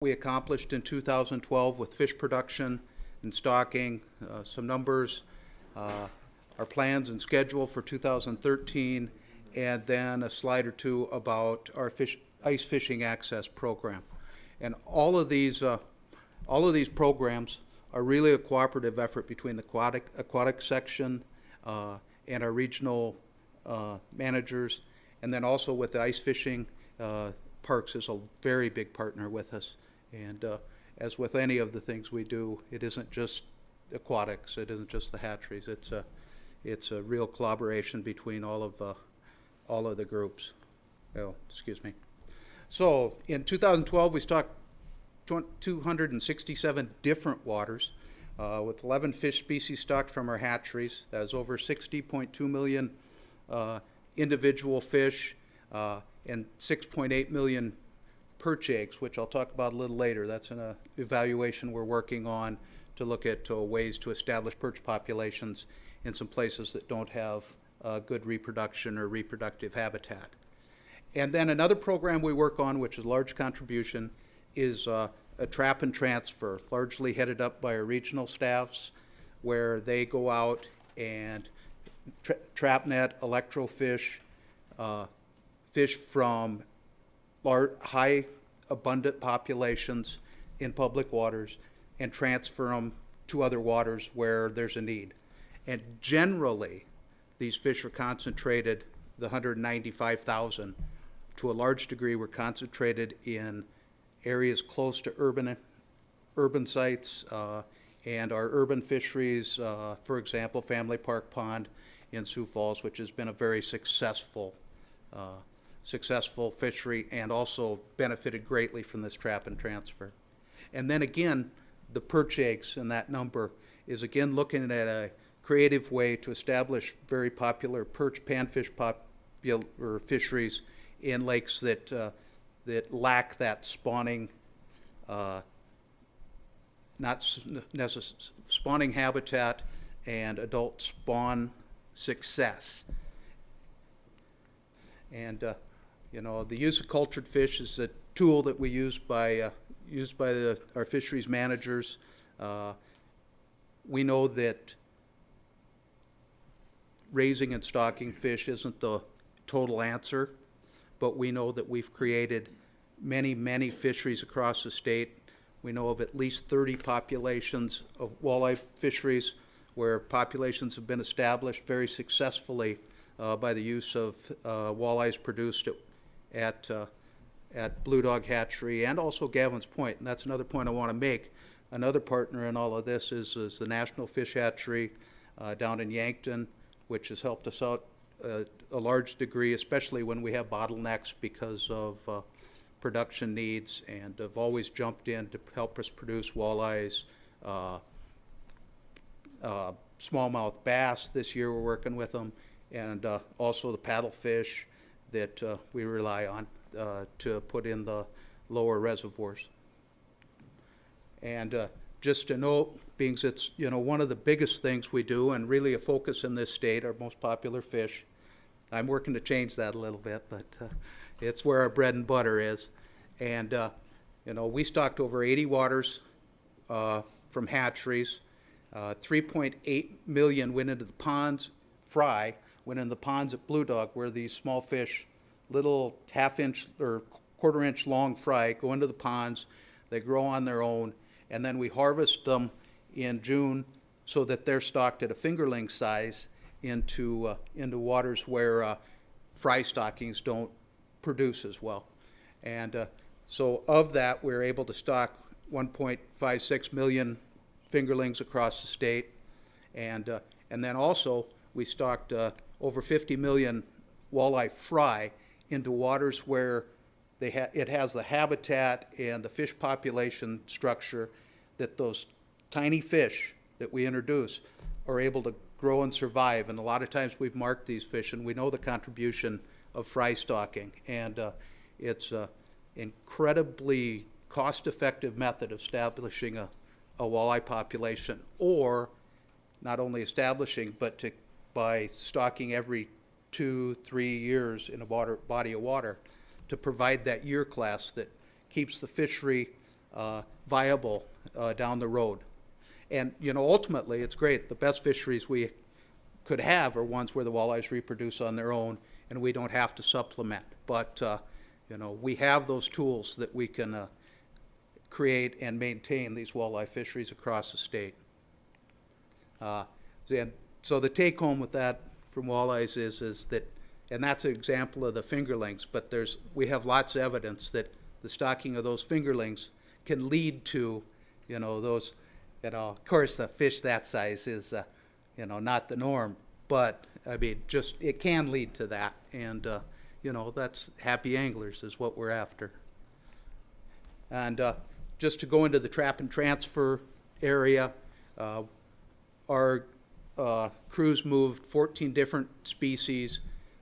we accomplished in 2012 with fish production and stocking, some numbers, our plans and schedule for 2013, and then a slide or two about our ice fishing access program. And all of these programs are really a cooperative effort between the aquatic section and our regional managers, and then also with the ice fishing, Parks is a very big partner with us. And as with any of the things we do, it isn't just aquatics, it isn't just the hatcheries, it's a real collaboration between all of the groups. Oh, excuse me. So in 2012, we stocked 267 different waters with 11 fish species stocked from our hatcheries. That is over 60.2 million individual fish and 6.8 million perch eggs, which I'll talk about a little later. That's an evaluation we're working on to look at ways to establish perch populations in some places that don't have good reproduction or reproductive habitat. And then another program we work on, which is a large contribution, is a trap and transfer, largely headed up by our regional staffs, where they go out and trap net, electrofish, fish from high abundant populations in public waters and transfer them to other waters where there's a need. And generally, these fish are concentrated, the 195,000, to a large degree were concentrated in areas close to urban sites and our urban fisheries, for example, Family Park Pond in Sioux Falls, which has been a very successful fishery and also benefited greatly from this trap and transfer. And then again, the perch eggs in that number is again looking at a creative way to establish very popular perch panfish or fisheries in lakes that lack that spawning, spawning habitat and adult spawn success. And you know, the use of cultured fish is a tool that we use by our fisheries managers. We know that raising and stocking fish isn't the total answer, but we know that we've created many, many fisheries across the state. We know of at least 30 populations of walleye fisheries where populations have been established very successfully by the use of walleyes produced at Blue Dog Hatchery and also Gavin's Point. And that's another point I want to make. Another partner in all of this is the National Fish Hatchery down in Yankton, which has helped us out a large degree, especially when we have bottlenecks because of production needs, and have always jumped in to help us produce walleyes, smallmouth bass. This year we're working with them, and also the paddlefish that we rely on to put in the lower reservoirs. And just to note, being it's one of the biggest things we do and really a focus in this state, our most popular fish. I'm working to change that a little bit, but it's where our bread and butter is. And we stocked over 80 waters from hatcheries. 3.8 million went into the ponds. Fry went into the ponds at Blue Dog, where these small fish, little half-inch or quarter-inch long fry, go into the ponds. They grow on their own, and then we harvest them in June so that they're stocked at a fingerling size into waters where fry stockings don't produce as well. And so of that, we're able to stock 1.56 million fingerlings across the state. And then also we stocked over 50 million walleye fry into waters where it has the habitat and the fish population structure that those tiny fish that we introduce are able to grow and survive. And a lot of times we've marked these fish and we know the contribution of fry stocking. And it's an incredibly cost-effective method of establishing a walleye population, or not only establishing, but by stocking every 2-3 years in a body of water to provide that year class that keeps the fishery viable down the road. And, you know, ultimately, it's great. The best fisheries we could have are ones where the walleyes reproduce on their own and we don't have to supplement. But, you know, we have those tools that we can create and maintain these walleye fisheries across the state. And so the take home with that from walleyes is that, and that's an example of the fingerlings, but we have lots of evidence that the stocking of those fingerlings can lead to, you know, those, you know, of course the fish that size is, you know, not the norm, but I mean, just, it can lead to that. And, you know, that's happy anglers is what we're after. And just to go into the trap and transfer area, our crews moved 14 different species,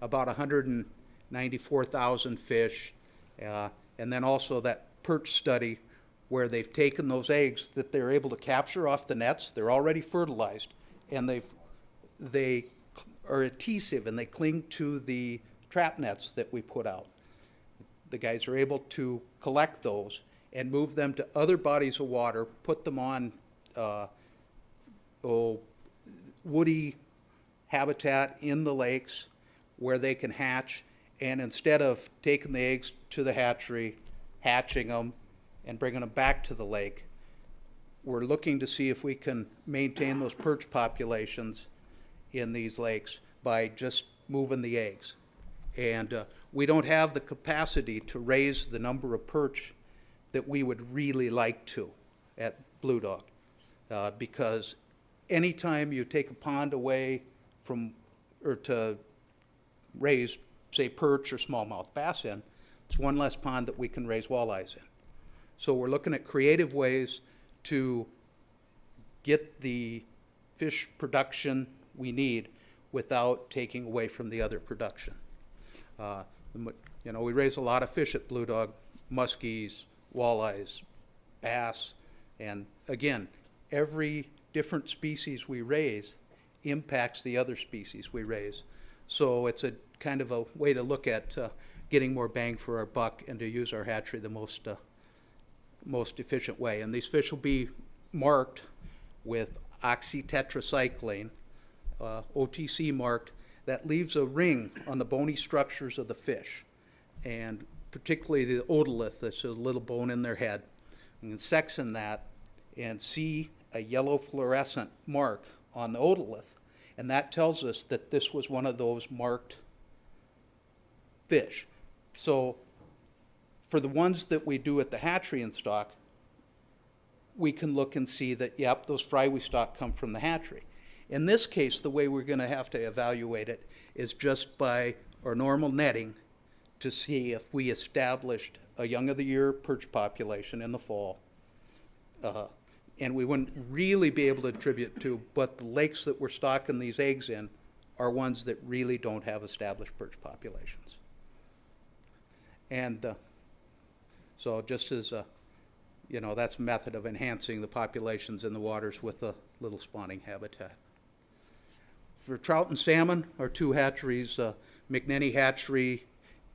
about 194,000 fish, and then also that perch study where they've taken those eggs that they're able to capture off the nets. They're already fertilized, and they are adhesive and they cling to the trap nets that we put out. The guys are able to collect those and move them to other bodies of water, put them on woody habitat in the lakes where they can hatch, and instead of taking the eggs to the hatchery, hatching them, and bringing them back to the lake, we're looking to see if we can maintain those perch populations in these lakes by just moving the eggs. And we don't have the capacity to raise the number of perch that we would really like to at Blue Dog, because anytime you take a pond away from, or to raise, say, perch or smallmouth bass in, it's one less pond that we can raise walleyes in. So we're looking at creative ways to get the fish production we need without taking away from the other production. You know, we raise a lot of fish at Blue Dog, muskies, walleyes, bass, and again, every different species we raise impacts the other species we raise. So it's a kind of a way to look at getting more bang for our buck and to use our hatchery the most efficient way. And these fish will be marked with oxytetracycline, OTC marked, that leaves a ring on the bony structures of the fish, and particularly the otolith, that's a little bone in their head. You can section that and see a yellow fluorescent mark on the otolith, and that tells us that this was one of those marked fish. So for the ones that we do at the hatchery and stock, we can look and see that, yep, those fry we stock come from the hatchery. In this case, the way we're going to have to evaluate it is just by our normal netting to see if we established a young of the year perch population in the fall. And we wouldn't really be able to attribute to, but the lakes that we're stocking these eggs in are ones that really don't have established perch populations. And so just as you know, that's a method of enhancing the populations in the waters with a little spawning habitat. For trout and salmon, our two hatcheries, McNenny Hatchery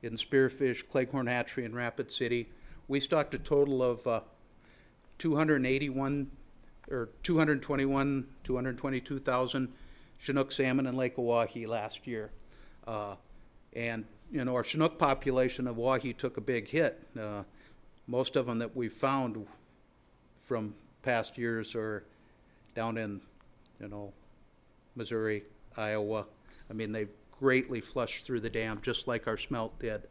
in Spearfish, Cleghorn Hatchery in Rapid City, we stocked a total of 222,000 Chinook salmon in Lake Oahe last year. And you know, our Chinook population of Oahe took a big hit. Most of them that we've found from past years are down in, you know, Missouri, Iowa. I mean, they've greatly flushed through the dam, just like our smelt did.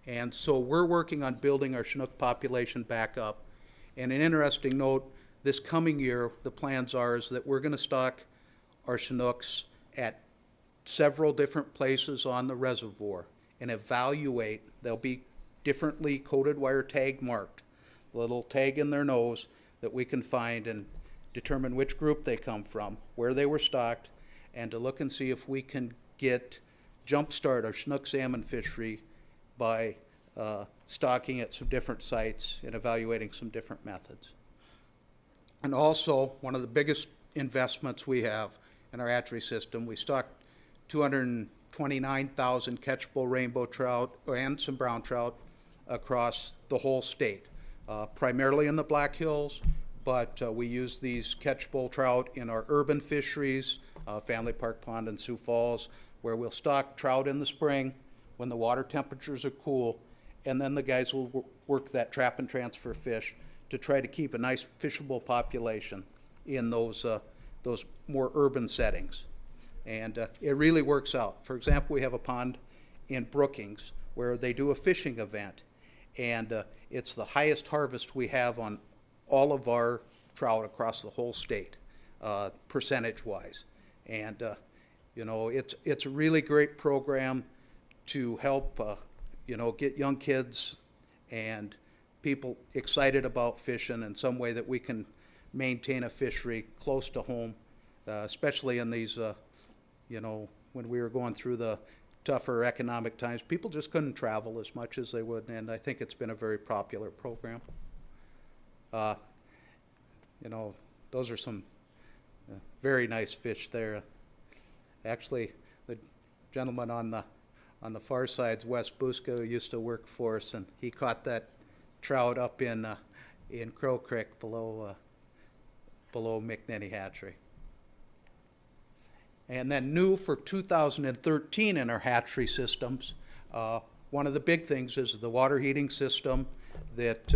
And so we're working on building our Chinook population back up. And an interesting note, this coming year, the plans are is that we're going to stock our Chinooks at several different places on the reservoir and evaluate. They'll be differently coated wire tag marked, a little tag in their nose that we can find and determine which group they come from, where they were stocked, and to look and see if we can jumpstart our Chinook salmon fishery by stocking at some different sites and evaluating some different methods. And also, one of the biggest investments we have in our hatchery system, we stocked 229,000 catchable rainbow trout and some brown trout across the whole state. primarily in the Black Hills, but we use these catchable trout in our urban fisheries, Family Park Pond in Sioux Falls, where we'll stock trout in the spring when the water temperatures are cool, and then the guys will work that trap and transfer fish to try to keep a nice fishable population in those more urban settings. And it really works out. For example, we have a pond in Brookings where they do a fishing event, and it's the highest harvest we have on all of our trout across the whole state, percentage-wise. And you know, it's a really great program to help you know, get young kids and people excited about fishing in some way that we can maintain a fishery close to home, especially in these, you know, when we were going through the tougher economic times, people just couldn't travel as much as they would, and I think it's been a very popular program. You know, those are some very nice fish there. Actually, the gentleman on the far side's Wes Buska, who used to work for us, and he caught that trout up in Crow Creek below McNinney Hatchery. And then new for 2013 in our hatchery systems, one of the big things is the water heating system that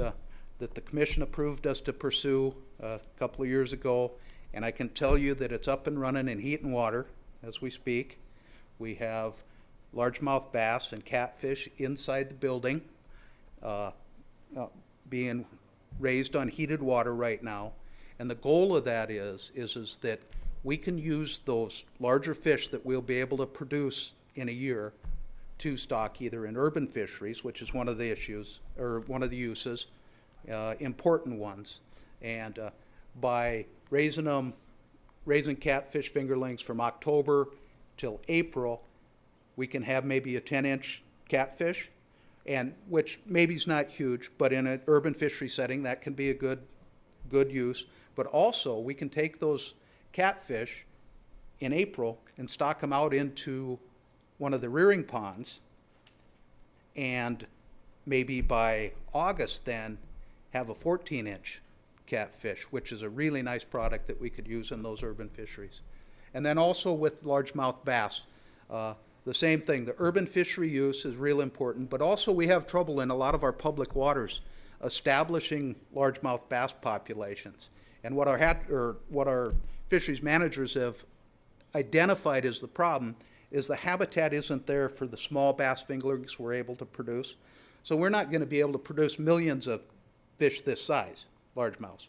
the commission approved us to pursue a couple of years ago, and I can tell you that it's up and running in heat and water as we speak. We have largemouth bass and catfish inside the building being raised on heated water right now, and the goal of that is that we can use those larger fish that we'll be able to produce in a year to stock either in urban fisheries, which is one of the issues, or one of the uses, important ones. And by raising catfish fingerlings from October till April, we can have maybe a 10-inch catfish, and which maybe is not huge, but in an urban fishery setting, that can be a good use. But also, we can take those catfish in April and stock them out into one of the rearing ponds, and maybe by August then have a 14-inch catfish, which is a really nice product that we could use in those urban fisheries. And then also with largemouth bass, the same thing. The urban fishery use is real important, but also we have trouble in a lot of our public waters establishing largemouth bass populations. And what our fisheries managers have identified as the problem is the habitat isn't there for the small bass fingerlings we're able to produce. So we're not going to be able to produce millions of fish this size, largemouths.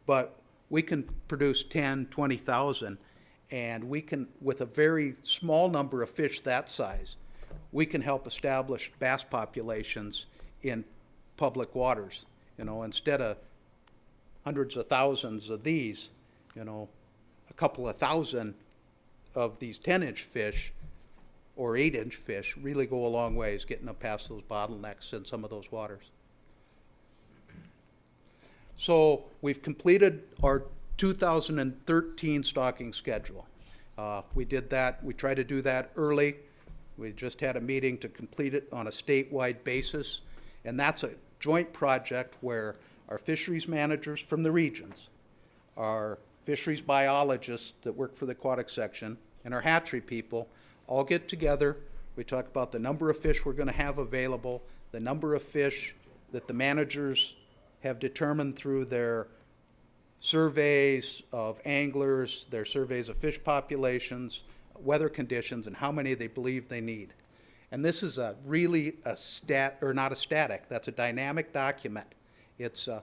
But we can produce 10, 20,000, and we can, with a very small number of fish that size, we can help establish bass populations in public waters. You know, instead of hundreds of thousands of these, you know, a couple of thousand of these 10-inch fish or 8-inch fish really go a long ways getting up past those bottlenecks in some of those waters. So we've completed our 2013 stocking schedule. We did that. We tried to do that early. We just had a meeting to complete it on a statewide basis, and that's a joint project where our fisheries managers from the regions, our fisheries biologists that work for the aquatic section, and our hatchery people all get together. We talk about the number of fish we're going to have available, the number of fish that the managers have determined through their surveys of anglers, their surveys of fish populations, weather conditions, and how many they believe they need. And this is really not a static, that's a dynamic document. It's a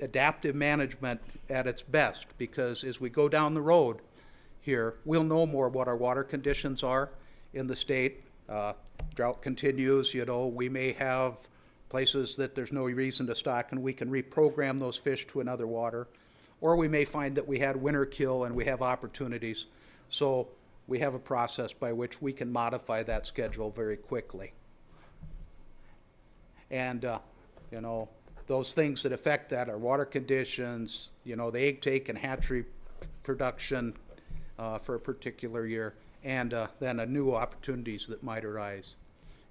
adaptive management at its best, because as we go down the road here, we'll know more what our water conditions are in the state. Drought continues, you know, we may have places that there's no reason to stock and we can reprogram those fish to another water. Or we may find that we had winter kill and we have opportunities. So we have a process by which we can modify that schedule very quickly. And, you know, those things that affect that are water conditions, you know, the egg take and hatchery production for a particular year, and then new opportunities that might arise.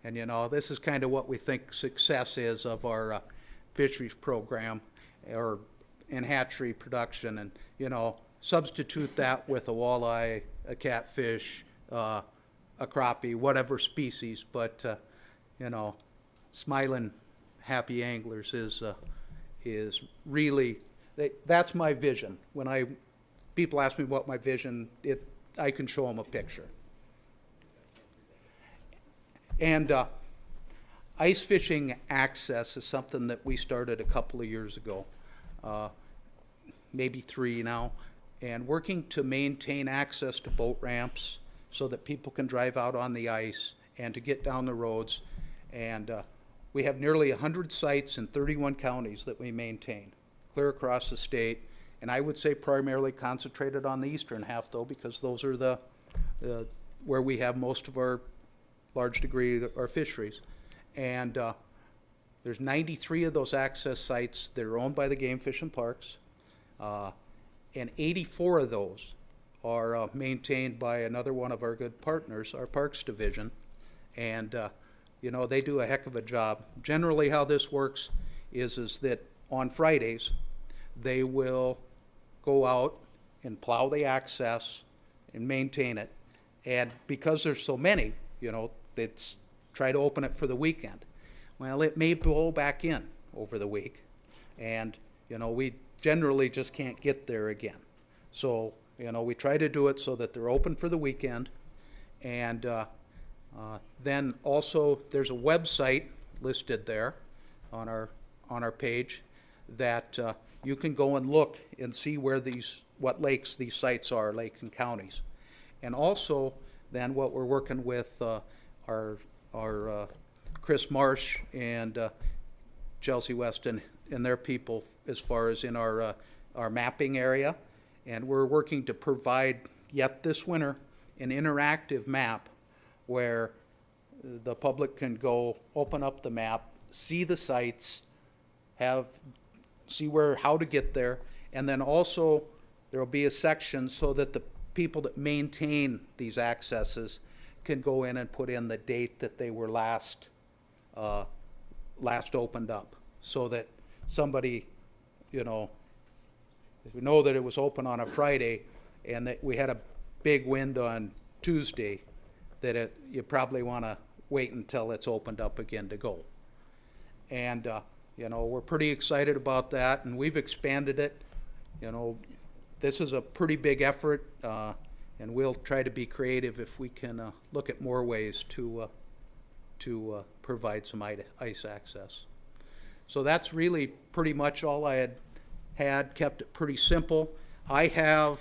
And, you know, this is kind of what we think success is of our fisheries program or in hatchery production, and substitute that with a walleye, a catfish, a crappie, whatever species. But smiling, happy anglers is really, that's my vision. When people ask me what my vision, I can show them a picture. And ice fishing access is something that we started a couple of years ago, maybe 3 now, and working to maintain access to boat ramps so that people can drive out on the ice and to get down the roads. And we have nearly 100 sites in 31 counties that we maintain, clear across the state. And I would say primarily concentrated on the eastern half, though, because those are where we have most of our large degree of our fisheries. And there's 93 of those access sites that are owned by the Game Fish and Parks, and 84 of those are maintained by another one of our good partners, our Parks Division. And they do a heck of a job. Generally how this works is that on Fridays they will go out and plow the access and maintain it. And because there's so many, it's try to open it for the weekend. Well, it may blow back in over the week, and we generally just can't get there again. So we try to do it so that they're open for the weekend. And then also there's a website listed there on our page that you can go and look and see what lakes these sites are, lake and counties. And also then what we're working with our Chris Marsh and Chelsea Weston and their people as far as in our mapping area. And we're working to provide yet this winter an interactive map where the public can go open up the map, see the sites, see how to get there, and then also there will be a section so that the people that maintain these accesses can go in and put in the date that they were last opened up, so that somebody, if we know that it was open on a Friday and that we had a big wind on Tuesday, that you probably want to wait until it's opened up again to go. And we're pretty excited about that, and we've expanded it. This is a pretty big effort, and we'll try to be creative if we can look at more ways to provide some ice access. So that's really pretty much all I had, kept it pretty simple. I have,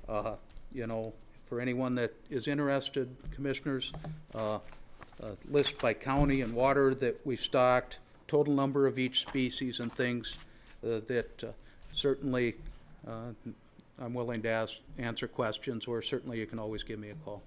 for anyone that is interested, commissioners, a list by county and water that we've stocked, total number of each species and things that certainly I'm willing to answer questions, or certainly you can always give me a call.